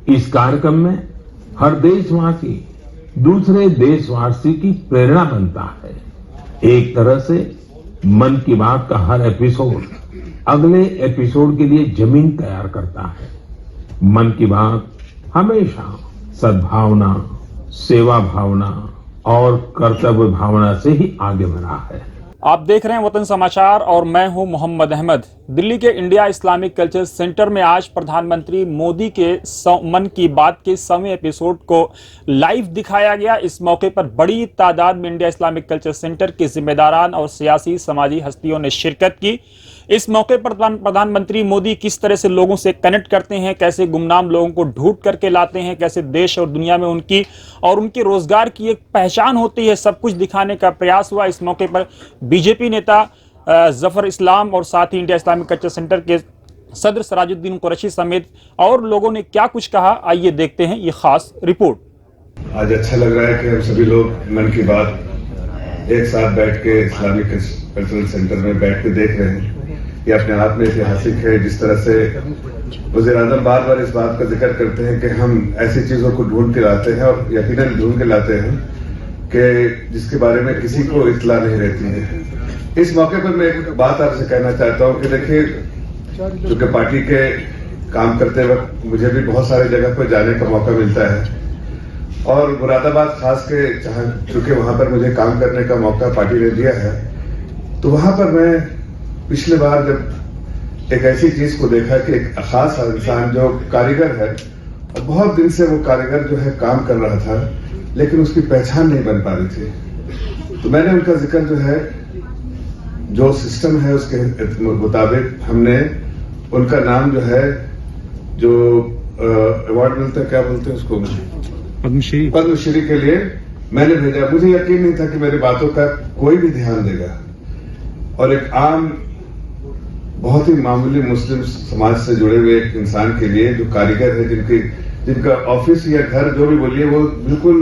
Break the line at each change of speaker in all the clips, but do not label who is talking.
इस कार्यक्रम में हर देशवासी दूसरे देशवासी की प्रेरणा बनता है। एक तरह से मन की बात का हर एपिसोड अगले एपिसोड के लिए जमीन तैयार करता है। मन की बात हमेशा सद्भावना, सेवा भावना और कर्तव्य भावना से ही आगे बढ़ा है।
आप देख रहे हैं वतन समाचार और मैं हूं मोहम्मद अहमद। दिल्ली के इंडिया इस्लामिक कल्चर सेंटर में आज प्रधानमंत्री मोदी के मन की बात के 100वें एपिसोड को लाइव दिखाया गया। इस मौके पर बड़ी तादाद में इंडिया इस्लामिक कल्चर सेंटर के जिम्मेदारान और सियासी समाजी हस्तियों ने शिरकत की। इस मौके पर प्रधानमंत्री मोदी किस तरह से लोगों से कनेक्ट करते हैं, कैसे गुमनाम लोगों को ढूंढ करके लाते हैं, कैसे देश और दुनिया में उनकी और उनके रोजगार की एक पहचान होती है, सब कुछ दिखाने का प्रयास हुआ। इस मौके पर बीजेपी नेता जफर इस्लाम और साथ ही इंडिया इस्लामिक कल्चर सेंटर के सदर सराजुद्दीन कुरैशी समेत और लोगों ने क्या कुछ कहा, आइए देखते हैं ये खास रिपोर्ट।
आज अच्छा लग रहा है कि हम सभी लोग मन की बात एक साथ बैठ के इस्लामिक कल्चरल सेंटर में बैठ के देख रहे हैं। ये अपने आप में ऐतिहासिक है। जिस तरह से वज़ीर-ए-आज़म बार बार इस बात का जिक्र करते हैं कि हम ऐसी चीजों को ढूंढ के लाते हैं और यकीनन ढूंढ के लाते हैं कि जिसके बारे में किसी को इत्तला नहीं रहती है। इस मौके पर मैं एक बात आपसे कहना चाहता हूं कि देखिए, क्योंकि पार्टी के काम करते वक्त मुझे भी बहुत सारी जगह पर जाने का मौका मिलता है और मुरादाबाद खास के चूंकि वहां पर मुझे काम करने का मौका पार्टी ने दिया है, तो वहां पर मैं पिछले बार जब एक ऐसी चीज को देखा कि एक खास इंसान जो कारीगर है और बहुत दिन से वो कारीगर जो है काम कर रहा था, लेकिन उसकी पहचान नहीं बन पा रही थी, तो मैंने उनका जिक्र जो है, जो सिस्टम है उसके मुताबिक हमने उनका नाम जो है, जो अवार्ड मिलता है, क्या बोलते हैं उसको, पद्मश्री के लिए मैंने भेजा। मुझे यकीन नहीं था कि मेरी बातों का कोई भी ध्यान देगा और एक आम बहुत ही मामूली मुस्लिम समाज से जुड़े हुए एक इंसान के लिए जो कारीगर है, जिनका ऑफिस या घर जो भी बोलिए वो बिल्कुल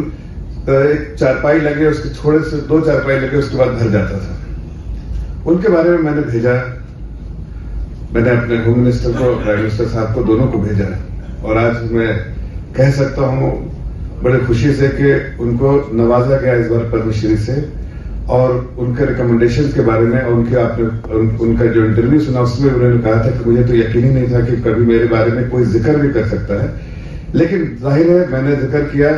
एक चारपाई लगे, उसके थोड़े से 2 चारपाई लगे उसके बाद भर जाता था, उनके बारे में मैंने भेजा। मैंने अपने होम मिनिस्टर को, प्राइम मिनिस्टर साहब को, दोनों को भेजा और आज मैं कह सकता हूं बड़े खुशी से कि उनको नवाजा गया इस बार पद्मश्री से और उनके रिकमेंडेशन के बारे में और उनका जो इंटरव्यू सुना उसमें उन्होंने कहा था कि मुझे तो यकीन ही नहीं था कि कभी मेरे बारे में कोई जिक्र भी कर सकता है, लेकिन जाहिर है मैंने जिक्र किया,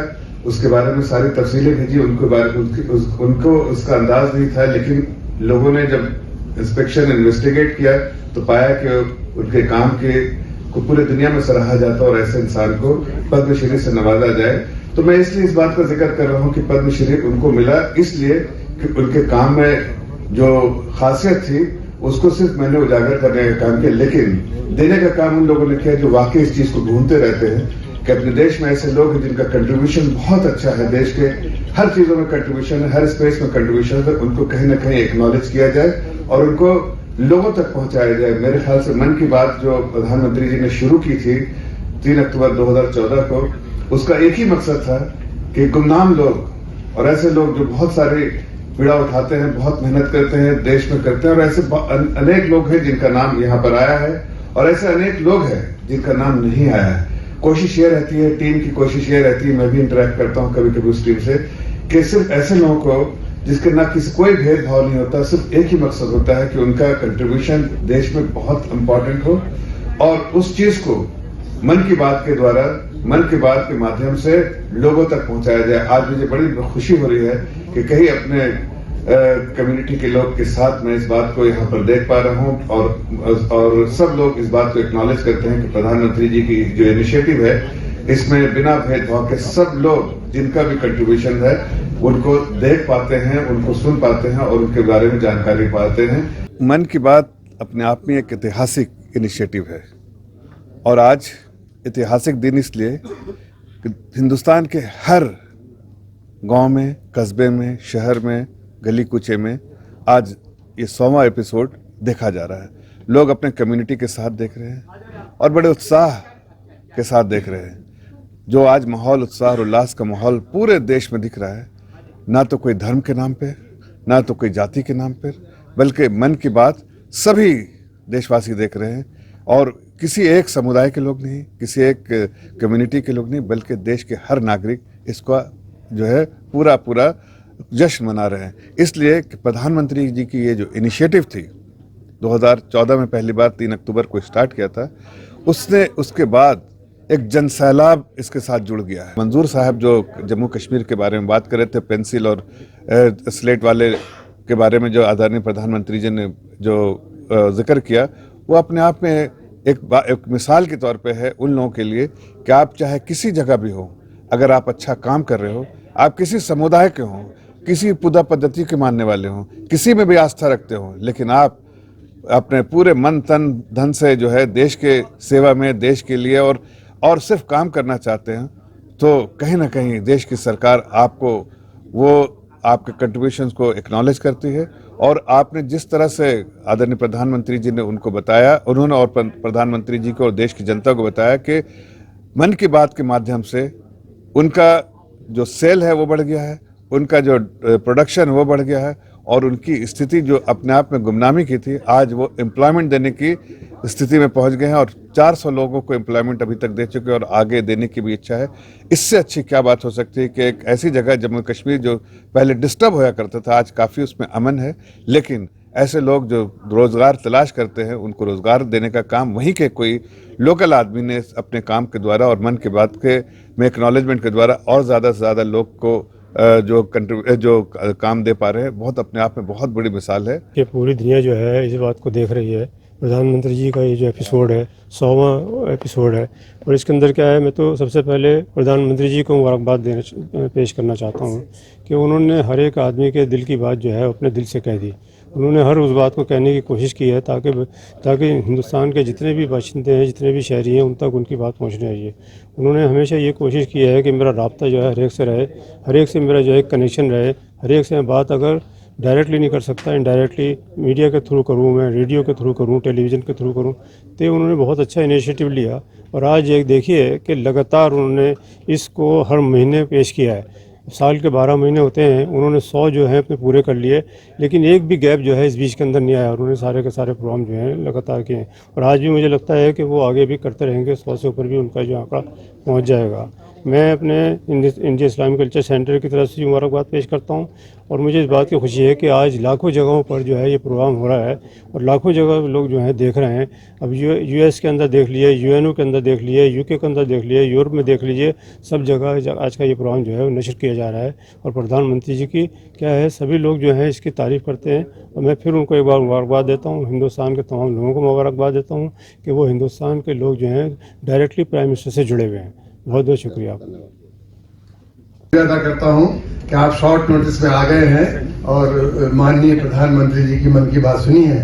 उसके बारे में सारी तफसीलें भेजी, उनको उसका अंदाज नहीं था, लेकिन लोगों ने जब इंस्पेक्शन इन्वेस्टिगेट किया तो पाया कि उनके काम को पूरी दुनिया में सराहा जाता और ऐसे इंसान को पद्मश्री से नवाजा जाए। तो मैं इसलिए इस बात का जिक्र कर रहा हूं कि पद्मश्री उनको मिला इसलिए कि उनके काम में जो खासियत थी उसको सिर्फ मैंने उजागर करने का काम किया, लेकिन देने का काम उन लोगों ने किया जो वाकई इस चीज को ढूंढते रहते हैं कि अपने देश में ऐसे लोग हैं जिनका कंट्रीब्यूशन बहुत अच्छा है, देश के हर चीजों में कंट्रीब्यूशन है, हर स्पेस में कंट्रीब्यूशन है, उनको कहीं ना कहीं एक्नॉलेज किया जाए और उनको लोगों तक पहुंचाया जाए। मेरे ख्याल से मन की बात जो प्रधानमंत्री जी ने शुरू की थी 3 अक्टूबर 2014 को, उसका एक ही मकसद था कि गुमनाम लोग और ऐसे लोग जो बहुत सारी पीड़ा उठाते हैं, बहुत मेहनत करते हैं, देश में करते हैं और ऐसे अनेक लोग हैं जिनका नाम यहाँ पर आया है और ऐसे अनेक लोग हैं जिनका नाम नहीं आया है। कोशिश ये रहती है, टीम की कोशिश ये रहती है, मैं भी इंटरेक्ट करता हूँ कभी कभी उस टीम से, कि सिर्फ ऐसे लोगों को जिसके ना किसी कोई भेदभाव नहीं होता, सिर्फ एक ही मकसद होता है कि उनका कंट्रीब्यूशन देश में बहुत इंपॉर्टेंट हो और उस चीज को मन की बात के द्वारा, मन की बात के माध्यम से लोगों तक पहुंचाया जाए। आज मुझे बड़ी खुशी हो रही है कि कहीं अपने कम्युनिटी के लोग के साथ मैं इस बात को यहाँ पर देख पा रहा हूँ और सब लोग इस बात को एक्नॉलेज करते हैं कि प्रधानमंत्री जी की जो इनिशिएटिव है, इसमें बिना भेदभाव के सब लोग जिनका भी कंट्रीब्यूशन है उनको देख पाते हैं, उनको सुन पाते हैं और उनके बारे में जानकारी पाते हैं। मन की बात अपने आप में एक ऐतिहासिक इनिशिएटिव है और आज ऐतिहासिक दिन इसलिए कि हिंदुस्तान के हर गांव में, कस्बे में, शहर में, गली कूचे में आज ये 100वां एपिसोड देखा जा रहा है। लोग अपने कम्युनिटी के साथ देख रहे हैं और बड़े उत्साह के साथ देख रहे हैं। जो आज माहौल, उत्साह और उल्लास का माहौल पूरे देश में दिख रहा है, ना तो कोई धर्म के नाम पे, ना तो कोई जाति के नाम पर, बल्कि मन की बात सभी देशवासी देख रहे हैं और
किसी एक समुदाय के लोग नहीं, किसी एक कम्युनिटी के लोग नहीं, बल्कि देश के हर नागरिक इसका जो है पूरा पूरा जश्न मना रहे हैं। इसलिए कि प्रधानमंत्री जी की ये जो इनिशिएटिव थी 2014 में पहली बार 3 अक्टूबर को स्टार्ट किया था, उसके बाद एक जनसैलाब इसके साथ जुड़ गया है। मंजूर साहब जो जम्मू कश्मीर के बारे में बात कर रहे थे, पेंसिल और स्लेट वाले के बारे में जो आदरणीय प्रधानमंत्री जी ने जो जिक्र किया, वो अपने आप में एक मिसाल के तौर पे है उन लोगों के लिए कि आप चाहे किसी जगह भी हो, अगर आप अच्छा काम कर रहे हो, आप किसी समुदाय के हों, किसी पुदा पद्धति के मानने वाले हों, किसी में भी आस्था रखते हो, लेकिन आप अपने पूरे मन तन धन से जो है देश के सेवा में, देश के लिए और सिर्फ काम करना चाहते हैं, तो कहीं ना कहीं देश की सरकार आपको वो आपके कंट्रीब्यूशंस को एक्नॉलेज करती है। और आपने जिस तरह से आदरणीय प्रधानमंत्री जी ने उनको बताया, उन्होंने और प्रधानमंत्री जी को और देश की जनता को बताया कि मन की बात के माध्यम से उनका जो सेल है वो बढ़ गया है, उनका जो प्रोडक्शन वो बढ़ गया है, और उनकी स्थिति जो अपने आप में गुमनामी की थी, आज वो एम्प्लॉयमेंट देने की स्थिति में पहुंच गए हैं और 400 लोगों को एम्प्लॉयमेंट अभी तक दे चुके हैं और आगे देने की भी इच्छा है। इससे अच्छी क्या बात हो सकती है कि एक ऐसी जगह जम्मू कश्मीर जो पहले डिस्टर्ब होया करता था, आज काफ़ी उसमें अमन है। लेकिन ऐसे लोग जो रोज़गार तलाश करते हैं, उनको रोज़गार देने का काम वहीं के कोई लोकल आदमी ने अपने काम के द्वारा और मन की बात के में एक्नॉलेजमेंट के द्वारा और ज़्यादा से ज़्यादा लोग को जो काम दे पा रहे हैं, बहुत अपने आप में बहुत बड़ी मिसाल है
कि पूरी दुनिया जो है इस बात को देख रही है। प्रधानमंत्री जी का ये जो एपिसोड है 100वां एपिसोड है, और इसके अंदर क्या है, मैं तो सबसे पहले प्रधानमंत्री जी को मुबारकबाद पेश करना चाहता हूँ कि उन्होंने हर एक आदमी के दिल की बात जो है अपने दिल से कह दी। उन्होंने हर उस बात को कहने की कोशिश की है ताकि हिंदुस्तान के जितने भी बाशिंदे हैं, जितने भी शहरी हैं, उन तक उनकी बात पहुंचनी चाहिए। उन्होंने हमेशा ये कोशिश की है कि मेरा राब्ता जो है हर एक से रहे, हर एक से मेरा जो है कनेक्शन रहे, हर एक से बात अगर डायरेक्टली नहीं कर सकता, इनडायरेक्टली मीडिया के थ्रू करूँ, मैं रेडियो के थ्रू करूँ, टेलीविज़न के थ्रू करूँ। तो उन्होंने बहुत अच्छा इनिशिएटिव लिया और आज एक देखिए कि लगातार उन्होंने इसको हर महीने पेश किया है। साल के 12 महीने होते हैं, उन्होंने 100 जो है अपने पूरे कर लिए, लेकिन एक भी गैप जो है इस बीच के अंदर नहीं आया। उन्होंने सारे के सारे प्रोग्राम जो हैं लगातार किए हैं और आज भी मुझे लगता है कि वो आगे भी करते रहेंगे। 100 से ऊपर भी उनका जो आंकड़ा पहुंच जाएगा। मैं अपने इंडिया इस्लामिक कल्चर सेंटर की तरफ से मुबारकबाद पेश करता हूं और मुझे इस बात की खुशी है कि आज लाखों जगहों पर जो है ये प्रोग्राम हो रहा है और लाखों जगह लोग जो हैं देख रहे हैं। अब यूएस के अंदर देख लिए, यूएनओ के अंदर देख लिए, यूके के अंदर देख लिए, यूरोप में देख लीजिए, सब जगह आज का ये प्रोग्राम जो है वो नशर किया जा रहा है। और प्रधानमंत्री जी की क्या है, सभी लोग जो हैं इसकी तारीफ़ करते हैं और मैं फिर उनको एक बार मुबारकबाद देता हूँ। हिंदुस्तान के तमाम लोगों को मुबारकबाद देता हूँ कि वो हिंदुस्तान के लोग जो हैं डायरेक्टली प्राइम मिनिस्टर से जुड़े हुए हैं। बहुत बहुत शुक्रिया आपका।
अदा करता हूं कि आप शॉर्ट नोटिस में आ गए हैं और माननीय प्रधानमंत्री जी की मन की बात सुनी है।